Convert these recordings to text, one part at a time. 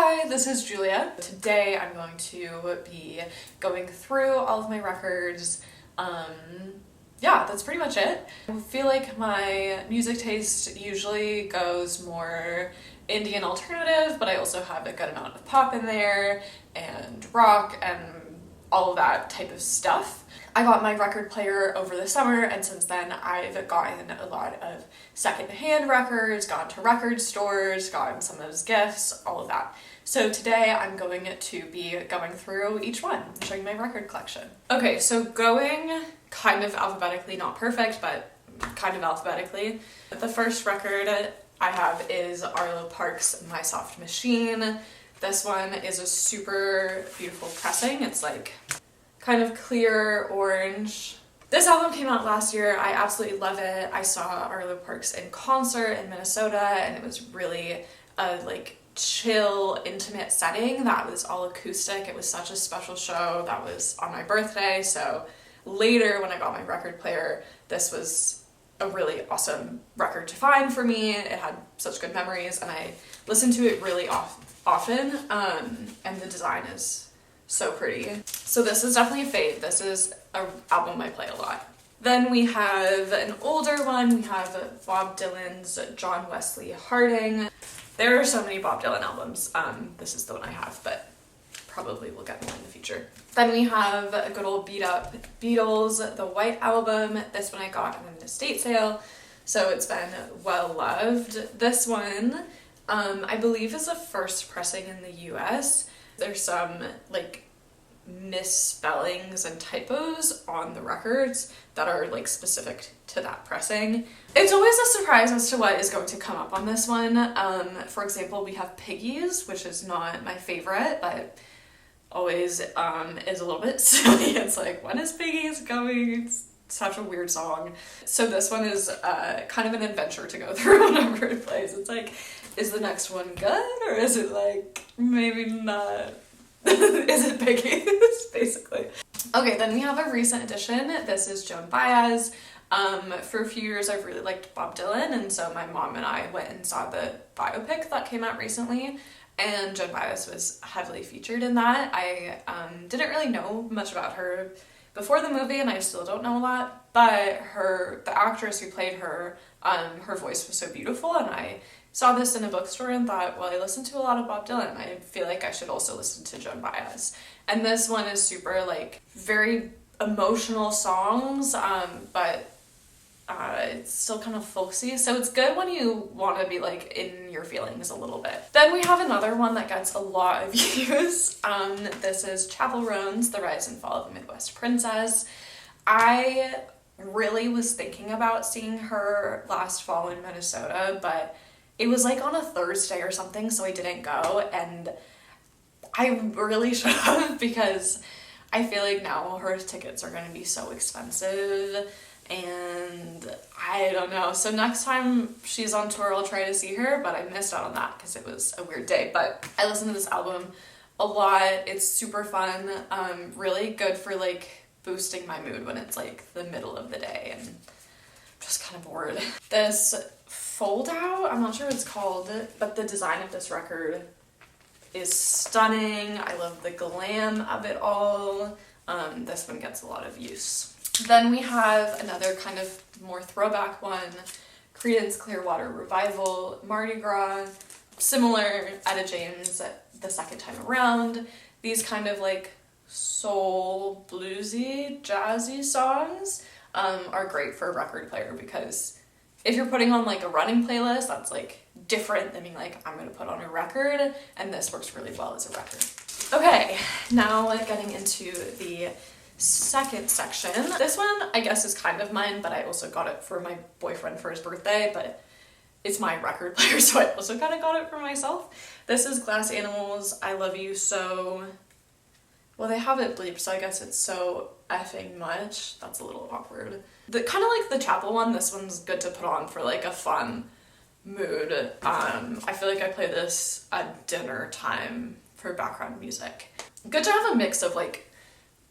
Hi, this is Julia. Today I'm going to be going through all of my records. Yeah, that's pretty much it. I feel like my music taste usually goes more indie and alternative, but I also have a good amount of pop in there and rock and all of that type of stuff. I got my record player over the summer, and since then I've gotten a lot of secondhand records, gone to record stores, gotten some of those gifts, all of that. So today I'm going to be going through each one, showing my record collection. Okay, so going kind of alphabetically, not perfect, but kind of alphabetically. The first record I have is Arlo Parks' My Soft Machine. This one is a super beautiful pressing. It's like kind of clear orange. This album came out last year. I absolutely love it. I saw Arlo Parks in concert in Minnesota, and it was really a chill, intimate setting that was all acoustic. It was such a special show. That was on my birthday, so later when I got my record player, this was a really awesome record to find for me. It had such good memories, and I listened to it really often, and the design is so pretty. So this is definitely a fave. This is an album I play a lot. Then we have an older one. We have Bob Dylan's John Wesley Harding. There are so many Bob Dylan albums. This is the one I have, but probably we'll get more in the future. Then we have a good old beat up Beatles, the White Album. This one I got in an estate sale, so it's been well loved. This one, I believe is the first pressing in the US. There's some misspellings and typos on the records that are specific to that pressing. It's always a surprise as to what is going to come up on this one. For example, we have Piggies, which is not my favorite, but always is a little bit silly. It's like, when is Piggies coming? It's such a weird song. So this one is kind of an adventure to go through whenever it plays. It's like, is the next one good, or is it maybe not? Is it Piggies, basically. Okay, then we have a recent addition. This is Joan Baez. For a few years I've really liked Bob Dylan, and so my mom and I went and saw the biopic that came out recently, and Joan Baez was heavily featured in that. I didn't really know much about her before the movie, and I still don't know a lot, but the actress who played her, her voice was so beautiful, and I saw this in a bookstore and thought, well, I listen to a lot of Bob Dylan. I feel like I should also listen to Joan Baez. And this one is super, very emotional songs, but it's still kind of folksy. So it's good when you want to be, in your feelings a little bit. Then we have another one that gets a lot of views. This is Chappell Roan's The Rise and Fall of the Midwest Princess. I really was thinking about seeing her last fall in Minnesota, but it was on a Thursday or something, so I didn't go, and I really should have, because I feel like now her tickets are going to be so expensive, and I don't know. So next time she's on tour, I'll try to see her, but I missed out on that because it was a weird day. But I listened to this album a lot. It's super fun, really good for boosting my mood when it's the middle of the day and I'm just kind of bored. This Fold Out, I'm not sure what it's called, but the design of this record is stunning. I love the glam of it all. This one gets a lot of use. Then we have another kind of more throwback one, Creedence Clearwater Revival, Mardi Gras, similar Etta James the second time around. These kind of soul, bluesy, jazzy songs are great for a record player, because if you're putting on a running playlist, that's different than being I'm gonna put on a record, and this works really well as a record. Okay, now getting into the second section. This one I guess is kind of mine, but I also got it for my boyfriend for his birthday, but it's my record player, so I also kind of got it for myself. This is Glass Animals, I Love You So. Well, they have it bleeped, so I guess it's So Effing Much. That's a little awkward. The kind of the Chappell one, this one's good to put on for a fun mood. I feel like I play this at dinner time for background music. Good to have a mix of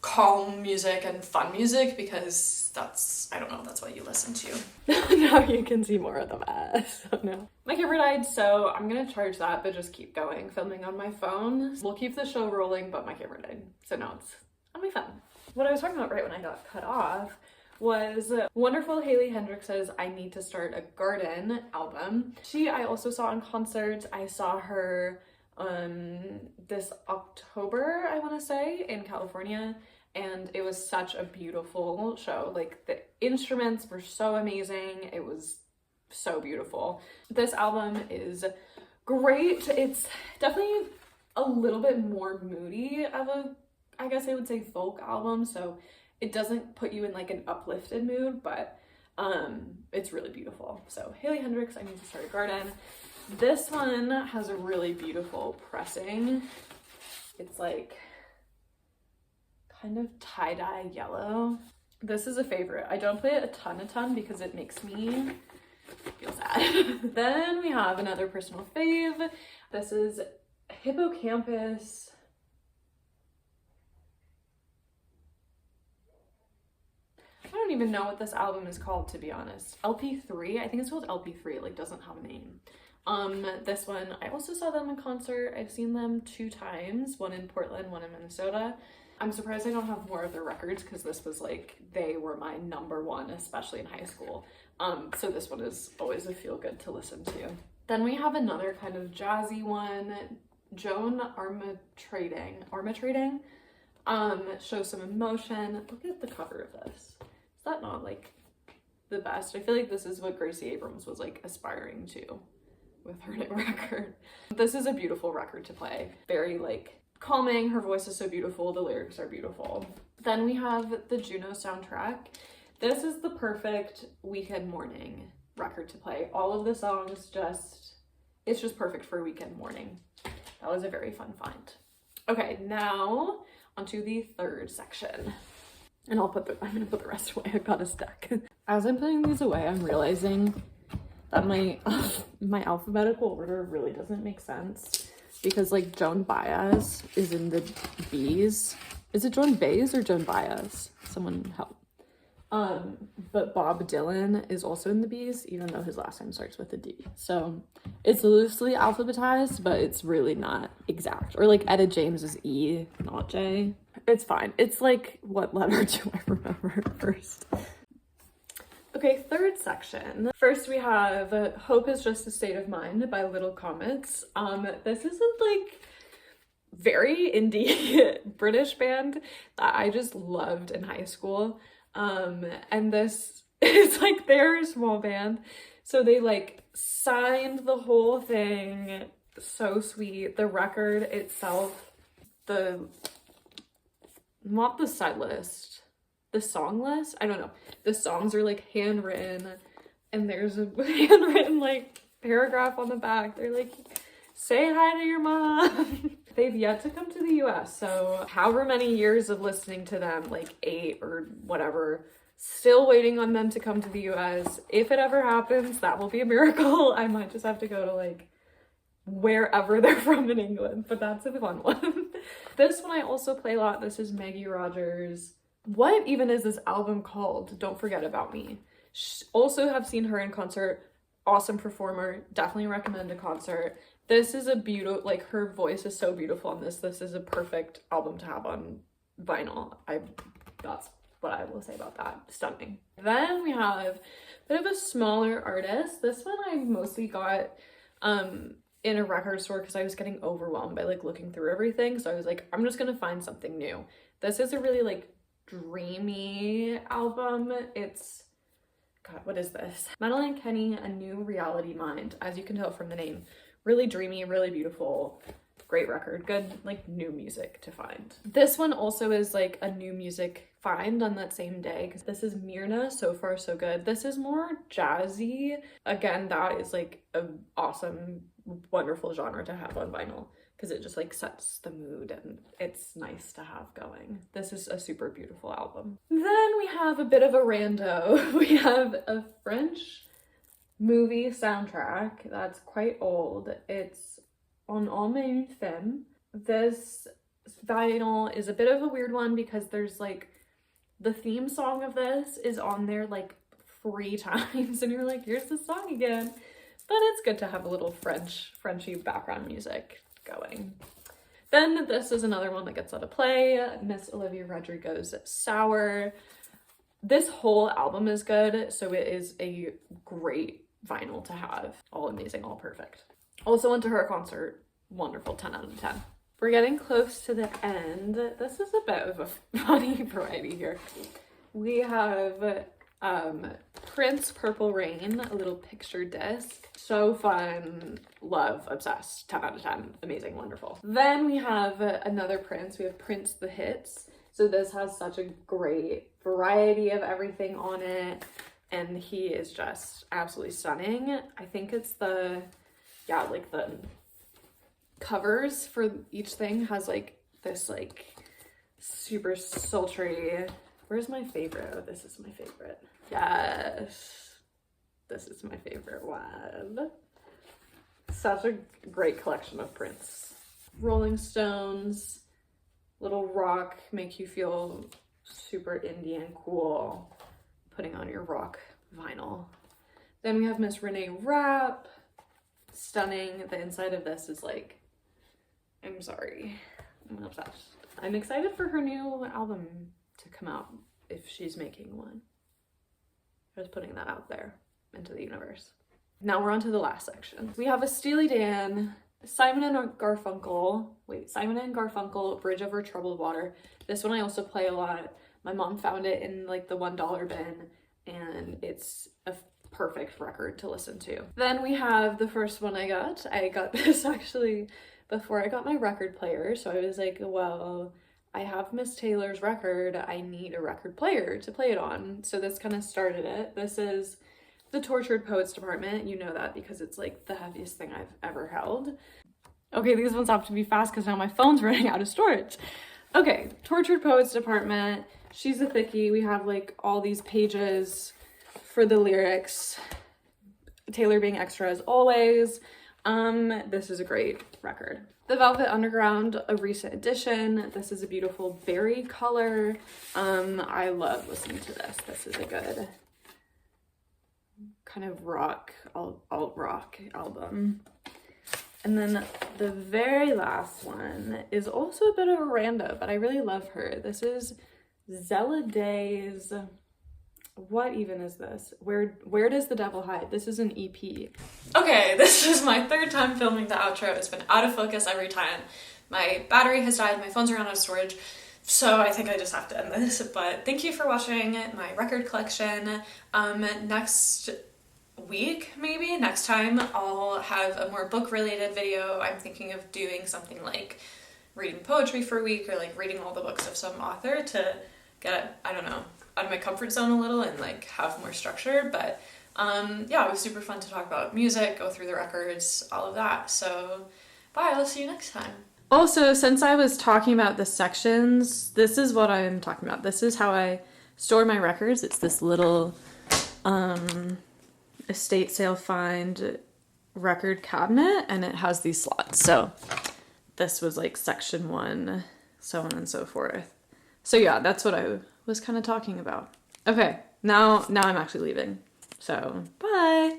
calm music and fun music because that's, I don't know, that's what you listen to. Now you can see more of the mess. Oh no. My camera died, so I'm gonna charge that, but just keep going, filming on my phone. We'll keep the show rolling, but my camera died, so now it's on my phone. What I was talking about right when I got cut off was wonderful Hailey Hendrix's I Need to Start a Garden album. I also saw in concert. I saw her this October, I want to say, in California, and it was such a beautiful show. Like, the instruments were so amazing. It was so beautiful. This album is great. It's definitely a little bit more moody of a, I guess I would say, folk album, so it doesn't put you in like an uplifted mood, but it's really beautiful. So Hailey Hendrix, I Need to Start a Garden. This one has a really beautiful pressing. It's like kind of tie-dye yellow. This is a favorite. I don't play it a ton because it makes me feel sad. Then we have another personal fave. This is Hippocampus. I don't even know what this album is called, to be honest. LP3, I think it's called LP3, it like doesn't have a name. This one, I also saw them in concert. I've seen them 2 times, one in Portland, one in Minnesota. I'm surprised I don't have more of their records because this was like, they were my number 1, especially in high school. So this one is always a feel good to listen to. Then we have another kind of jazzy one, Joan Armatrading, shows some emotion. Look at the cover of this. Is that not like the best? I feel like this is what Gracie Abrams was like aspiring to with her new record. This is a beautiful record to play. Very like calming. Her voice is so beautiful. The lyrics are beautiful. Then we have the Juno soundtrack. This is the perfect weekend morning record to play. All of the songs it's just perfect for a weekend morning. That was a very fun find. Okay, now onto the third section. And I'm gonna put the rest away. I've got a stack. As I'm putting these away, I'm realizing that my alphabetical order really doesn't make sense because like Joan Baez is in the B's. Is it Joan Baez or Joan Baez? Someone help. But Bob Dylan is also in the B's, even though his last name starts with a D. So it's loosely alphabetized, but it's really not exact. Or like Etta James is E, not J. It's fine. It's like, what letter do I remember first? Okay, third section. First we have Hope is Just a State of Mind by Little Comets. This is a like very indie British band that I just loved in high school. And this is like their small band. So they like signed the whole thing. So sweet. The record itself, not the set list, the song list, I don't know. The songs are like handwritten and there's a handwritten like paragraph on the back. They're like, say hi to your mom. They've yet to come to the US, so however many years of listening to them, like 8 or whatever, still waiting on them to come to the US. If it ever happens, that will be a miracle. I might just have to go to like wherever they're from in England, but that's a fun one. This one I also play a lot. This is Maggie Rogers. What even is this album called? Don't Forget About Me. Also have seen her in concert. Awesome performer. Definitely recommend a concert. This is a beautiful, like her voice is so beautiful on this. This is a perfect album to have on vinyl. That's what I will say about that. Stunning. Then we have a bit of a smaller artist. This one I mostly got in a record store because I was getting overwhelmed by like looking through everything. So I was like, I'm just gonna find something new. This is a really like dreamy album. It's, God, what is this? Madeline Kenny, A New Reality Mind. As you can tell from the name, really dreamy, really beautiful, great record. Good like new music to find. This one also is like a new music find on that same day because this is Myrna, So Far So Good. This is more jazzy. Again, that is like an awesome, wonderful genre to have on vinyl because it just like sets the mood and it's nice to have going. This is a super beautiful album. Then we have a bit of a rando. We have a French movie soundtrack that's quite old. It's On Homme et une Femme. This vinyl is a bit of a weird one because there's like the theme song of this is on there like 3 times and you're like, here's the song again. But it's good to have a little Frenchy background music going. Then this is another one that gets out of play, Miss Olivia Rodrigo's Sour. This whole album is good, so it is a great vinyl to have. All amazing, all perfect. Also went to her concert, wonderful, 10 out of 10. We're getting close to the end. This is a bit of a funny variety here. We have Prince Purple Rain, a little picture disc. So fun, love, obsessed, 10 out of 10, amazing, wonderful. Then we have another Prince. We have Prince The Hits. So this has such a great variety of everything on it, and he is just absolutely stunning. I think it's the covers for each thing has like this like super sultry. Where's my favorite? Oh, this is my favorite. Yes, this is my favorite one. Such a great collection of Prince. Rolling Stones, little rock, make you feel super indie and cool, putting on your rock vinyl. Then we have Miss Renee Rapp, stunning. The inside of this is like, I'm sorry, I'm obsessed. I'm excited for her new album to come out, if she's making one. Just putting that out there into the universe. Now we're on to the last section. We have a Steely Dan, Simon and Garfunkel, Bridge Over Troubled Water. This one I also play a lot. My mom found it in like the $1 bin, and it's a perfect record to listen to. Then we have the first one I got. I got this actually before I got my record player, so I was like, well, I have Miss Taylor's record, I need a record player to play it on. So this kind of started it. This is the Tortured Poets Department. You know that because it's like the heaviest thing I've ever held. Okay, these ones have to be fast because now my phone's running out of storage. Okay, Tortured Poets Department. She's a thickie. We have like all these pages for the lyrics. Taylor being extra as always. This is a great record. The Velvet Underground, a recent addition. This is a beautiful berry color. I love listening to this. This is a good kind of rock, alt rock album. And then the very last one is also a bit of a rando, but I really love her. This is Zella Day's, what even is this? Where Does the Devil Hide? This is an EP. Okay, this is my 3rd time filming the outro. It's been out of focus every time. My battery has died, my phone's run out of storage, so I think I just have to end this. But thank you for watching my record collection. Next week, maybe, next time, I'll have a more book-related video. I'm thinking of doing something like reading poetry for a week, or like reading all the books of some author to get, I don't know, out of my comfort zone a little and like have more structure. But yeah, it was super fun to talk about music, go through the records, all of that. So bye, I'll see you next time. Also, since I was talking about the sections, this is what I'm talking about. This is how I store my records. It's this little estate sale find record cabinet, and it has these slots. So this was like section 1, so on and so forth. So yeah, that's what I was kind of talking about. Okay, now I'm actually leaving. So bye.